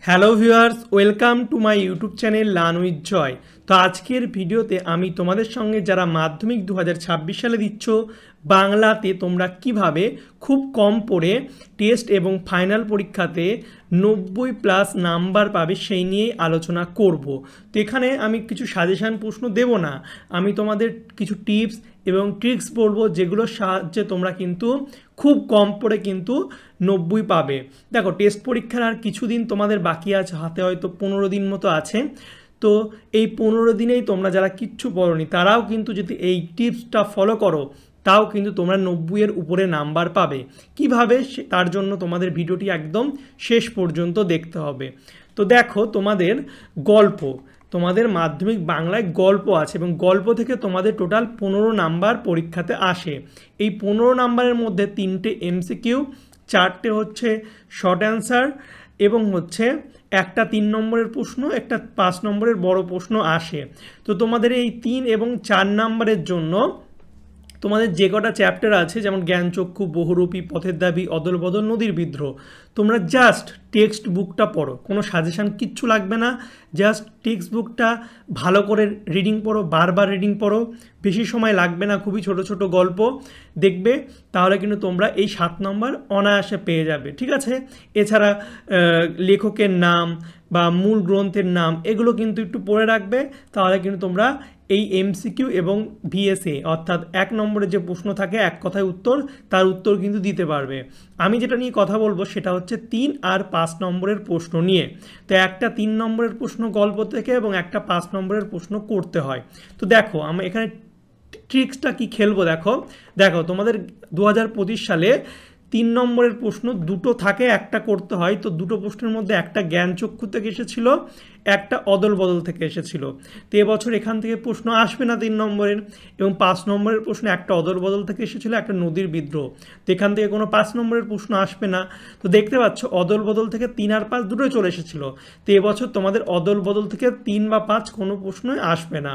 Hello viewers, welcome to my YouTube channel learn with Joy. তো আজকের ভিডিওতে আমি তোমাদের সঙ্গে যারা মাধ্যমিক 2026 সালে দিচ্ছ বাংলাতে তোমরা কিভাবে খুব কম পড়ে টেস্ট এবং ফাইনাল পরীক্ষাতে 90+ নাম্বার পাবে সেই নিয়েই আলোচনা করব। তো এখানে আমি কিছু সাজেশান প্রশ্ন দেব না, আমি তোমাদের কিছু টিপস এবং ট্রিক্স বলবো যেগুলোর সাহায্যে তোমরা কিন্তু খুব কম পড়ে কিন্তু 90 পাবে। দেখো, টেস্ট পরীক্ষার আর কিছুদিন তোমাদের বাকি আছে, হাতে হয়তো 15 দিন মতো আছে। তো এই 15 দিনেই তোমরা যারা কিচ্ছু পড়োনি তারাও কিন্তু যদি এই টিপসটা ফলো করো তাও কিন্তু তোমরা 90-এর উপরে নাম্বার পাবে। কিভাবে তার জন্য তোমাদের ভিডিওটি একদম শেষ পর্যন্ত দেখতে হবে। তো দেখো, তোমাদের মাধ্যমিক বাংলায় গল্প আছে এবং গল্প থেকে তোমাদের টোটাল 15 নাম্বার পরীক্ষাতে আসে। এই 15 নাম্বারের মধ্যে 3টে এমসিকিউ, 4টে হচ্ছে শর্ট অ্যান্সার এবং হচ্ছে একটা 3 নম্বরের প্রশ্ন, একটা 5 নম্বরের বড় প্রশ্ন আসে। তো তোমাদের এই 3 এবং 4 নাম্বারের জন্য তোমাদের যে কটা চ্যাপ্টার আছে, যেমন জ্ঞানচক্ষু, বহুরূপী, পথের দাবি, অদল বদল, নদীর বিদ্রোহ, তোমরা জাস্ট টেক্সট বুকটা পড়ো, কোনো সাজেশান কিচ্ছু লাগবে না। জাস্ট টেক্সট বুকটা ভালো করে রিডিং পড়ো, বারবার রিডিং পড়ো, বেশি সময় লাগবে না, খুবই ছোট ছোট গল্প দেখবে, তাহলে কিন্তু তোমরা এই 7 নম্বর অনায়াসে পেয়ে যাবে। ঠিক আছে? এছাড়া লেখকের নাম বা মূল গ্রন্থের নাম এগুলো কিন্তু একটু পড়ে রাখবে, তাহলে কিন্তু তোমরা এই এমসিকিউ এবং ভিএসএ অর্থাৎ 1 নম্বরের যে প্রশ্ন থাকে এক কথায় উত্তর, তার উত্তর কিন্তু দিতে পারবে। আমি যেটা নিয়ে কথা বলবো সেটা হচ্ছে 3 আর 5 নম্বরের প্রশ্ন নিয়ে। তো একটা 3 নম্বরের প্রশ্ন গল্প থেকে এবং একটা 5 নম্বরের প্রশ্ন করতে হয়। তো দেখো, আমি এখানে ট্রিক্সটা কি খেলবো। দেখো তোমাদের 2025 সালে 3 নম্বরের প্রশ্ন দুটো থাকে, একটা করতে হয়। তো দুটো প্রশ্নের মধ্যে একটা জ্ঞানচক্ষু থেকে এসেছিল, একটা অদল বদল থেকে এসেছিল। তো এবছর এখান থেকে প্রশ্ন আসবে না 3 নম্বরের, এবং 5 নম্বরের প্রশ্ন একটা অদল বদল থেকে এসেছিল, একটা নদীর বিদ্রোহ। তো এখান থেকে কোনো 5 নম্বরের প্রশ্ন আসবে না। তো দেখতে পাচ্ছ অদল বদল থেকে 3 আর 5 দুটোই চলে এসেছিল। তো এবছর তোমাদের অদল বদল থেকে 3 বা 5 কোনো প্রশ্নই আসবে না।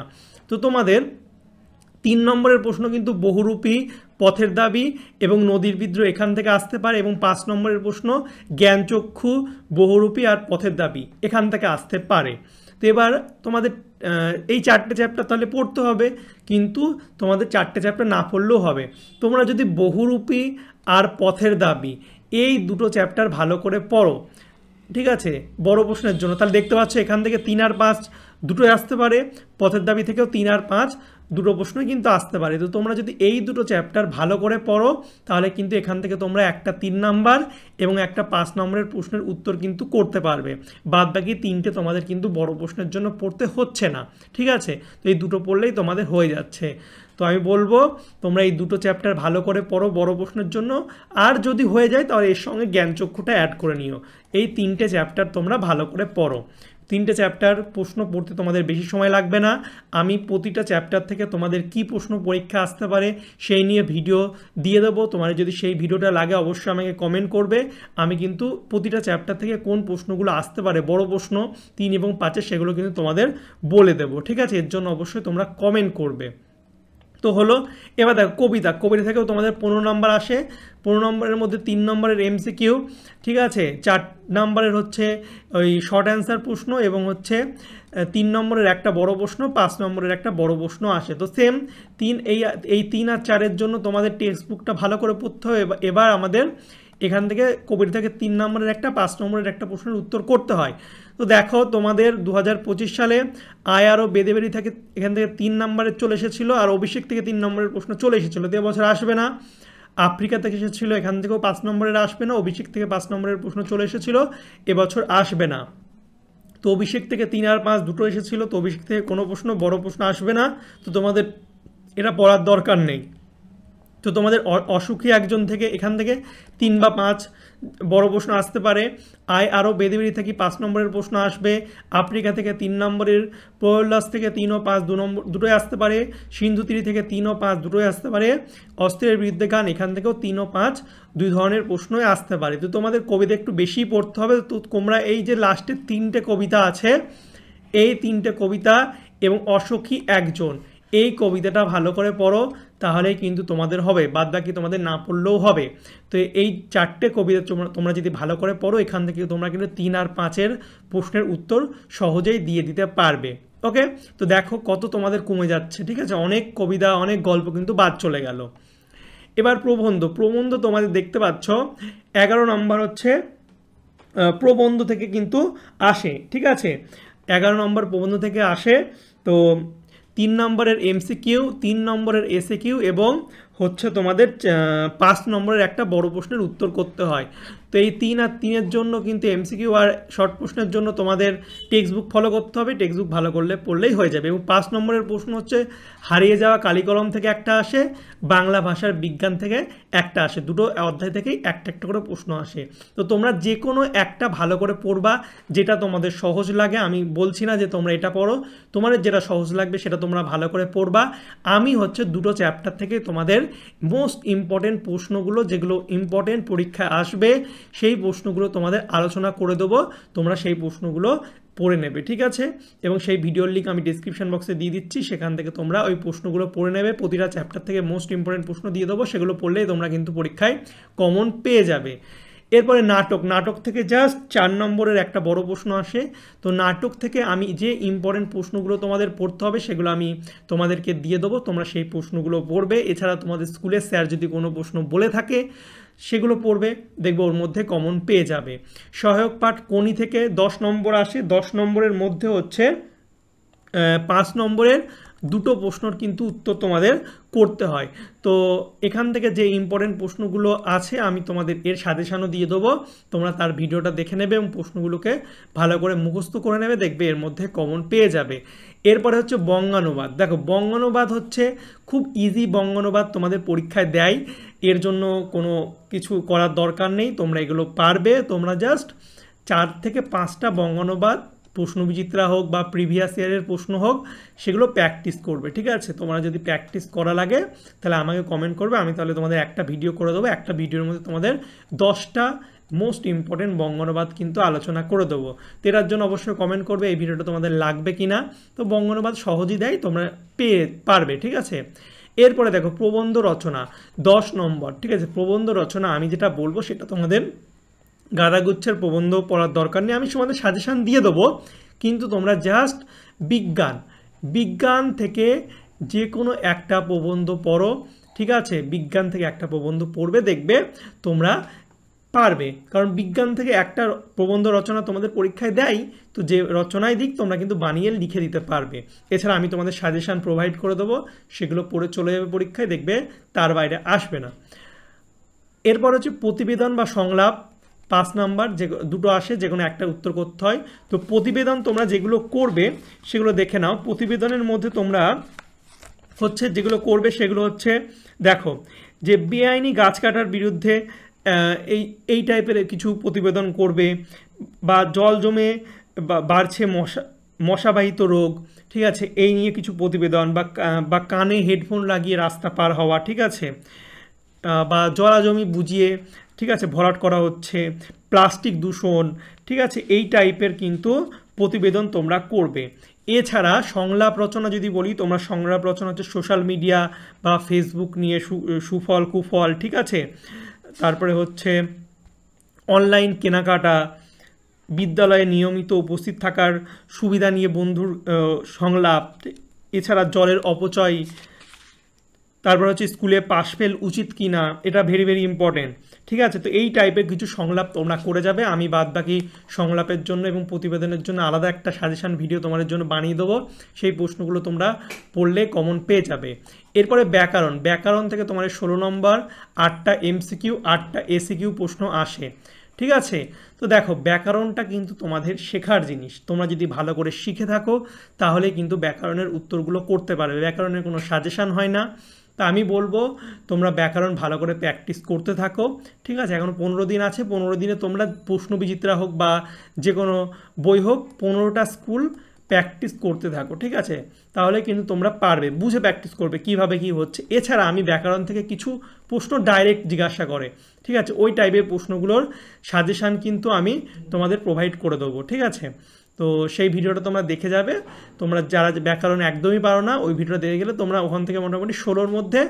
তো তোমাদের 3 নম্বরের প্রশ্ন কিন্তু বহুরূপী, পথের দাবি এবং নদীর বিদ্রোহ এখান থেকে আসতে পারে, এবং 5 নম্বরের প্রশ্ন জ্ঞানচক্ষু, বহুরূপী আর পথের দাবি এখান থেকে আসতে পারে। তো এবার তোমাদের এই 4টে চ্যাপ্টার তাহলে পড়তে হবে, কিন্তু তোমাদের 4টে চ্যাপ্টার না পড়লেও হবে। তোমরা যদি বহুরূপী আর পথের দাবি এই দুটো চ্যাপ্টার ভালো করে পড়ো, ঠিক আছে, বড় প্রশ্নের জন্য, তাহলে দেখতে পাচ্ছ এখান থেকে 3 আর 5 দুটোই আসতে পারে, পথের দাবি থেকেও 3 আর 5 দুটো প্রশ্নই কিন্তু আসতে পারে। তো তোমরা যদি এই দুটো চ্যাপ্টার ভালো করে পড়ো তাহলে কিন্তু এখান থেকে তোমরা একটা 3 নাম্বার এবং একটা 5 নম্বরের প্রশ্নের উত্তর কিন্তু করতে পারবে। বাদ বাকি 3টে তোমাদের কিন্তু বড় প্রশ্নের জন্য পড়তে হচ্ছে না। ঠিক আছে? তো এই দুটো পড়লেই তোমাদের হয়ে যাচ্ছে। তো আমি বলবো তোমরা এই দুটো চ্যাপ্টার ভালো করে পড়ো বড় প্রশ্নের জন্য, আর যদি হয়ে যায় তাহলে এর সঙ্গে জ্ঞানচক্ষুটা অ্যাড করে নিও। এই 3টে চ্যাপ্টার তোমরা ভালো করে পড়ো। 3টে চ্যাপ্টার প্রশ্ন পড়তে তোমাদের বেশি সময় লাগবে না। আমি প্রতিটা চ্যাপ্টার থেকে তোমাদের কি প্রশ্ন পরীক্ষা আসতে পারে সেই নিয়ে ভিডিও দিয়ে দেবো। তোমাদের যদি সেই ভিডিওটা লাগে অবশ্যই আমাকে কমেন্ট করবে। আমি কিন্তু প্রতিটা চ্যাপ্টার থেকে কোন প্রশ্নগুলো আসতে পারে বড় প্রশ্ন 3 এবং 5 সেগুলো কিন্তু তোমাদের বলে দেবো। ঠিক আছে? এর জন্য অবশ্যই তোমরা কমেন্ট করবে। তো হলো, এবার দেখো কবিতা থেকেও তোমাদের 15 নম্বর আসে। 15 নম্বরের মধ্যে 3 নম্বরের এমসিকিউ, ঠিক আছে, 4 নম্বরের হচ্ছে ওই শর্ট অ্যান্সার প্রশ্ন এবং হচ্ছে 3 নম্বরের একটা বড় প্রশ্ন, 5 নম্বরের একটা বড় প্রশ্ন আসে। তো সেম এই 3 আর 4-এর জন্য তোমাদের টেক্সট বুকটা ভালো করে পড়তে হবে। এবার আমাদের এখান থেকে কবিতা থেকে 3 নম্বরের একটা, 5 নম্বরের একটা প্রশ্নের উত্তর করতে হয়। তো দেখো তোমাদের 2025 সালে আয় আরও বেদেবেরি থেকে এখান থেকে 3 নম্বরের চলে এসেছিলো, আর অভিষেক থেকে 3 নম্বরের প্রশ্ন চলে এসেছিলো। তো এবছর আসবে না। আফ্রিকা থেকে এসেছিলো, এখান থেকেও 5 নম্বরের আসবে না। অভিষেক থেকে 5 নম্বরের প্রশ্ন চলে এসেছিলো, এবছর আসবে না। তো অভিষেক থেকে 3 আর 5 দুটো এসেছিলো, তো অভিষেক থেকে কোনো প্রশ্ন বড় প্রশ্ন আসবে না। তো তোমাদের এটা পড়ার দরকার নেই। তো তোমাদের অসুখী একজন থেকে এখান থেকে 3 বা 5 বড় প্রশ্ন আসতে পারে। আয় আরও বেদেবেরি থেকে 5 নম্বরের প্রশ্ন আসবে। আফ্রিকা থেকে 3 নম্বরের, প্রহ্লাস থেকে 3 ও 5 দুটোই আসতে পারে। সিন্ধু তীর থেকে 3 ও 5 দুটোই আসতে পারে। অস্ত্রের বিরুদ্ধে গান এখান থেকেও 3 ও 5 দুই ধরনের প্রশ্নই আসতে পারে। তো তোমাদের কবিতা একটু বেশি পড়তে হবে। তো তোমরা এই যে লাস্টের 3টে কবিতা আছে, এই 3টে কবিতা এবং অসুখী একজন, এই কবিতাটা ভালো করে পড়ো, তাহলেই কিন্তু তোমাদের হবে, বাদ বাকি তোমাদের না পড়লেও হবে। তো এই 4টে কবিতা তোমরা যদি ভালো করে পড়ো, এখান থেকে তোমরা কিন্তু 3 আর 5-এর প্রশ্নের উত্তর সহজেই দিয়ে দিতে পারবে। ওকে, তো দেখো কত তোমাদের কমে যাচ্ছে, ঠিক আছে, অনেক কবিতা অনেক গল্প কিন্তু বাদ চলে গেল। এবার প্রবন্ধ তোমাদের দেখতে পাচ্ছ 11 নম্বর হচ্ছে প্রবন্ধ থেকে কিন্তু আসে, ঠিক আছে, 11 নম্বর প্রবন্ধ থেকে আসে। তো 3 নম্বরের এমসিকিউ, 3 নম্বরের এসএকিউ এবং হচ্ছে তোমাদের 5 নম্বরের একটা বড় প্রশ্নের উত্তর করতে হয়। তো এই 3 আর 3-এর জন্য কিন্তু এমসিকিউ আর শর্ট প্রশ্নের জন্য তোমাদের টেক্সট বুক ফলো করতে হবে, টেক্সট বুক ভালো করলে পড়লেই হয়ে যাবে। এবং 5 নম্বরের প্রশ্ন হচ্ছে হারিয়ে যাওয়া কালিকলম থেকে একটা আসে, বাংলা ভাষার বিজ্ঞান থেকে একটা আসে, দুটো অধ্যায় থেকেই একটা একটা করে প্রশ্ন আসে। তো তোমরা যে কোনো একটা ভালো করে পড়বা, যেটা তোমাদের সহজ লাগে। আমি বলছি না যে তোমরা এটা পড়ো, তোমাদের যেটা সহজ লাগবে সেটা তোমরা ভালো করে পড়বা। আমি হচ্ছে দুটো চ্যাপ্টার থেকে তোমাদের মোস্ট ইম্পর্টেন্ট প্রশ্নগুলো, যেগুলো ইম্পর্টেন্ট পরীক্ষায় আসবে, সেই প্রশ্নগুলো তোমাদের আলোচনা করে দেবো, তোমরা সেই প্রশ্নগুলো পড়ে নেবে, ঠিক আছে। এবং সেই ভিডিওর লিঙ্ক আমি ডিসক্রিপশন বক্সে দিয়ে দিচ্ছি, সেখান থেকে তোমরা ওই প্রশ্নগুলো পড়ে নেবে। প্রতিটা চ্যাপ্টার থেকে মোস্ট ইম্পর্টেন্ট প্রশ্ন দিয়ে দেবো, সেগুলো পড়লেই তোমরা কিন্তু পরীক্ষায় কমন পেয়ে যাবে। এরপরে নাটক থেকে জাস্ট 4 নম্বরের একটা বড় প্রশ্ন আসে। তো নাটক থেকে আমি যে ইম্পর্টেন্ট প্রশ্নগুলো তোমাদের পড়তে হবে সেগুলো আমি তোমাদেরকে দিয়ে দেবো, তোমরা সেই প্রশ্নগুলো পড়বে। এছাড়া তোমাদের স্কুলের স্যার যদি কোনো প্রশ্ন বলে থাকে সেগুলো পড়বে, দেখবে ওর মধ্যে কমন পেয়ে যাবে। সহায়ক পাঠ কোনি থেকে 10 নম্বর আসে, 10 নম্বরের মধ্যে হচ্ছে 5 নম্বরের দুটো প্রশ্নর কিন্তু উত্তর তোমাদের করতে হয়। তো এখান থেকে যে ইম্পর্টেন্ট প্রশ্নগুলো আছে আমি তোমাদের এর সাজেশনও দিয়ে দেবো, তোমরা তার ভিডিওটা দেখে নেবে এবং প্রশ্নগুলোকে ভালো করে মুখস্থ করে নেবে, দেখবে এর মধ্যে কমন পেয়ে যাবে। এরপরে হচ্ছে বঙ্গানুবাদ। দেখো বঙ্গানুবাদ হচ্ছে খুব ইজি, বঙ্গানুবাদ তোমাদের পরীক্ষায় দেয়, এর জন্য কোনো কিছু করার দরকার নেই, তোমরা এগুলো পারবে। তোমরা জাস্ট 4 থেকে 5টা বঙ্গানুবাদ, প্রশ্নবিচিত্রা হোক বা প্রিভিয়াস ইয়ারের প্রশ্ন হোক, সেগুলো প্র্যাকটিস করবে, ঠিক আছে। তোমরা যদি প্র্যাকটিস করা লাগে তাহলে আমাকে কমেন্ট করবে, আমি তাহলে তোমাদের একটা ভিডিও করে দেবো, একটা ভিডিওর মধ্যে তোমাদের 10টা মোস্ট ইম্পর্টেন্ট বঙ্গানুবাদ কিন্তু আলোচনা করে দেবো। তো এটার জন্য অবশ্যই কমেন্ট করবে এই ভিডিওটা তোমাদের লাগবে কি না। তো বঙ্গানুবাদ সহজই দেয়, তোমরা পেয়ে পারবে, ঠিক আছে। এরপরে দেখো প্রবন্ধ রচনা 10 নম্বর, ঠিক আছে। প্রবন্ধ রচনা আমি যেটা বলবো সেটা তোমাদের গাদাগুচ্ছের প্রবন্ধ পড়ার দরকার নেই, আমি তোমাদের সাজেশান দিয়ে দেবো, কিন্তু তোমরা জাস্ট বিজ্ঞান থেকে যে কোনো একটা প্রবন্ধ পড়ো, ঠিক আছে। বিজ্ঞান থেকে একটা প্রবন্ধ পড়বে, দেখবে তোমরা পারবে, কারণ বিজ্ঞান থেকে একটা প্রবন্ধ রচনা তোমাদের পরীক্ষায় দেয়, তো যে রচনায় দিক তোমরা কিন্তু বানিয়ে লিখে দিতে পারবে। এছাড়া আমি তোমাদের সাজেশান প্রোভাইড করে দেবো, সেগুলো পড়ে চলে যাবে পরীক্ষায়, দেখবে তার বাইরে আসবে না। এরপর হচ্ছে প্রতিবেদন বা সংলাপ 5 নাম্বার, যে দুটো আসে, যে কোনো একটা উত্তর করতে হয়। তো প্রতিবেদন তোমরা যেগুলো করবে সেগুলো দেখে নাও। প্রতিবেদনের মধ্যে তোমরা হচ্ছে যেগুলো করবে সেগুলো হচ্ছে, দেখো যে বেআইনি গাছ কাটার বিরুদ্ধে এই টাইপের কিছু প্রতিবেদন করবে, বা জল জমে বাড়ছে মশাবাহিত রোগ, ঠিক আছে, এই নিয়ে কিছু প্রতিবেদন, বা কানে হেডফোন লাগিয়ে রাস্তা পার হওয়া, ঠিক আছে, বা জলাজমি বুঝিয়ে, ঠিক আছে, ভরাট করা হচ্ছে, প্লাস্টিক দূষণ, ঠিক আছে, এই টাইপের কিন্তু প্রতিবেদন তোমরা করবে। এছাড়া সংলাপ রচনা যদি বলি, তোমরা সংলাপ রচনা হচ্ছে সোশ্যাল মিডিয়া বা ফেসবুক নিয়ে সুফল কুফল, ঠিক আছে, তারপরে হচ্ছে অনলাইন কেনাকাটা, বিদ্যালয়ে নিয়মিত উপস্থিত থাকার সুবিধা নিয়ে বন্ধুর সংলাপ, এছাড়া জলের অপচয়, তারপর হচ্ছে স্কুলে পাশ ফেল উচিত কি না, এটা ভেরি ভেরি ইম্পর্টেন্ট, ঠিক আছে। তো এই টাইপের কিছু সংলাপ তোমরা করে যাবে, আমি বাদ বাকি সংলাপের জন্য এবং প্রতিবেদনের জন্য আলাদা একটা সাজেশান ভিডিও তোমাদের জন্য বানিয়ে দেবো, সেই প্রশ্নগুলো তোমরা পড়লে কমন পেয়ে যাবে। এরপরে ব্যাকরণ থেকে তোমার 16 নম্বর 8টা এমসিকিউ 8টা এসিকিউ প্রশ্ন আসে, ঠিক আছে। তো দেখো ব্যাকরণটা কিন্তু তোমাদের শেখার জিনিস, তোমরা যদি ভালো করে শিখে থাকো তাহলে কিন্তু ব্যাকরণের উত্তরগুলো করতে পারবে, ব্যাকরণের কোনো সাজেশান হয় না। তা আমি বলবো তোমরা ব্যাকরণ ভালো করে প্র্যাকটিস করতে থাকো, ঠিক আছে। এখন 15 দিন আছে, 15 দিনে তোমরা প্রশ্নবিচিত্রা হোক বা যে কোনো বই হোক, 15টা স্কুল প্র্যাকটিস করতে থাকো, ঠিক আছে? তাহলে কিন্তু তোমরা পারবে, বুঝে প্র্যাকটিস করবে কীভাবে কী হচ্ছে। এছাড়া আমি ব্যাকরণ থেকে কিছু প্রশ্ন ডাইরেক্ট জিজ্ঞাসা করে, ঠিক আছে, ওই টাইপের প্রশ্নগুলোর সাজেশান কিন্তু আমি তোমাদের প্রোভাইড করে দেবো, ঠিক আছে? তো সেই ভিডিওটা তোমরা দেখে যাবে। তোমরা যারা ব্যাকরণ একদমই পারো না, ওই ভিডিওটা দেখে গেলে তোমরা ওখান থেকে মোটামুটি 16-র মধ্যে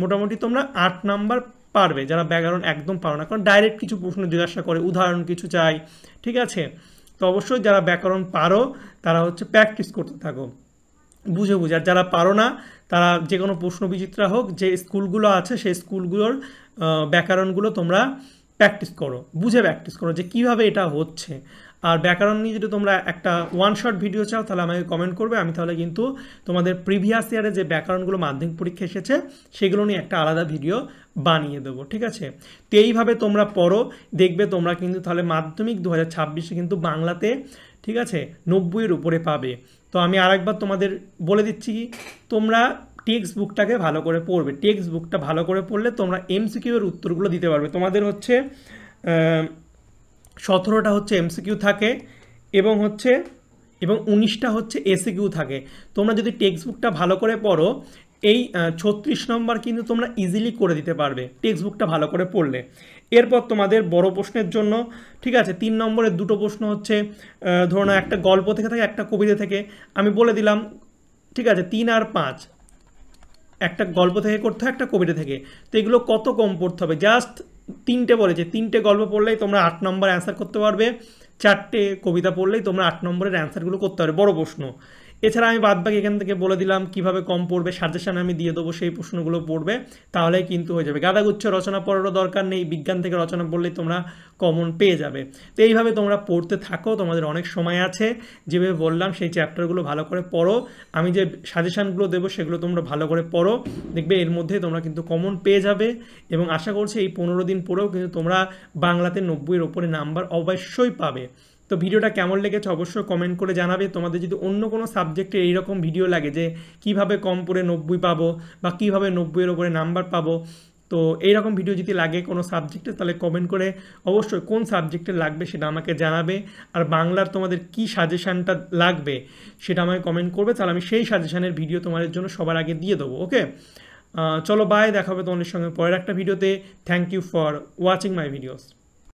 মোটামুটি তোমরা 8 নাম্বার পারবে, যারা ব্যাকরণ একদম পারো না, কারণ ডাইরেক্ট কিছু প্রশ্ন জিজ্ঞাসা করে, উদাহরণ কিছু চাই, ঠিক আছে? তো অবশ্যই যারা ব্যাকরণ পারো তারা হচ্ছে প্র্যাকটিস করতে থাকো বুঝে বুঝে। আর যারা পারো না তারা যে কোনো প্রশ্ন বিচিত্রা হোক, যে স্কুলগুলো আছে সেই স্কুলগুলোর ব্যাকরণগুলো তোমরা প্র্যাকটিস করো, বুঝে প্র্যাকটিস করো যে কীভাবে এটা হচ্ছে। আর ব্যাকরণ নিয়ে যদি তোমরা একটা ওয়ান শট ভিডিও চাও তাহলে আমাকে কমেন্ট করবে, আমি তাহলে কিন্তু তোমাদের প্রিভিয়াস ইয়ারে যে ব্যাকরণগুলো মাধ্যমিক পরীক্ষা এসেছে সেগুলো নিয়ে একটা আলাদা ভিডিও বানিয়ে দেবো, ঠিক আছে? তো এইভাবে তোমরা পড়ো, দেখবে তোমরা কিন্তু তাহলে মাধ্যমিক 2026-এ কিন্তু বাংলাতে, ঠিক আছে, 90-এর উপরে পাবে। তো আমি আরেকবার তোমাদের বলে দিচ্ছি, তোমরা টেক্সট বুকটাকে ভালো করে পড়বে। টেক্সট বুকটা ভালো করে পড়লে তোমরা এমসিকিউ এর উত্তরগুলো দিতে পারবে। তোমাদের হচ্ছে 17টা হচ্ছে এমসিকিউ থাকে এবং 19টা হচ্ছে এসিকিউ থাকে। তোমরা যদি টেক্সট বুকটা ভালো করে পড়ো, এই 36 নম্বর কিন্তু তোমরা ইজিলি করে দিতে পারবে টেক্সট বুকটা ভালো করে পড়লে। এরপর তোমাদের বড় প্রশ্নের জন্য, ঠিক আছে, 3 নম্বরের দুটো প্রশ্ন হচ্ছে ধরো না একটা গল্প থেকে থাকে, একটা কবিতা থেকে। আমি বলে দিলাম, ঠিক আছে, 3 আর 5 একটা গল্প থেকে করতে হয়, একটা কবিতা থেকে। তো এগুলো কত কম পড়তে হবে, জাস্ট 3টে বলেছে, 3টে গল্প পড়লেই তোমরা 8 নম্বর অ্যান্সার করতে পারবে, 4টে কবিতা পড়লেই তোমরা 8 নম্বরের অ্যান্সারগুলো করতে পারবে বড় প্রশ্ন। এছাড়া আমি বাদবাকি এখান থেকে বলে দিলাম কিভাবে কম পড়বে, সাজেশন আমি দিয়ে দেবো, সেই প্রশ্নগুলো পড়বে, তাহলেই কিন্তু হয়ে যাবে। গাদাগুচ্ছ রচনা পড়ারও দরকার নেই, বিজ্ঞান থেকে রচনা পড়লেই তোমরা কমন পেয়ে যাবে। তো এইভাবে তোমরা পড়তে থাকো, তোমাদের অনেক সময় আছে। যেভাবে বললাম সেই চ্যাপ্টারগুলো ভালো করে পড়ো, আমি যে সাজেশানগুলো দেবো সেগুলো তোমরা ভালো করে পড়ো, দেখবে এর মধ্যে তোমরা কিন্তু কমন পেয়ে যাবে। এবং আশা করছি এই 15 দিন পরেও কিন্তু তোমরা বাংলাতে 90-এর ওপরে নাম্বার অবশ্যই পাবে। তো ভিডিওটা কেমন লেগেছে অবশ্যই কমেন্ট করে জানাবে। তোমাদের যদি অন্য কোনো সাবজেক্টে এইরকম ভিডিও লাগে যে কিভাবে কম পড়ে 90 পাবো বা কিভাবে 90-এর ওপরে নাম্বার পাবো, তো এইরকম ভিডিও যদি লাগে কোনো সাবজেক্টে, তাহলে কমেন্ট করে অবশ্যই কোন সাবজেক্টে লাগবে সেটা আমাকে জানাবে। আর বাংলার তোমাদের কি সাজেশানটা লাগবে সেটা আমাকে কমেন্ট করবে, তাহলে আমি সেই সাজেশানের ভিডিও তোমাদের জন্য সবার আগে দিয়ে দেবো। ওকে, চলো বাই, দেখা হবে তোমাদের সঙ্গে পরের একটা ভিডিওতে। Thank you for watching my videos.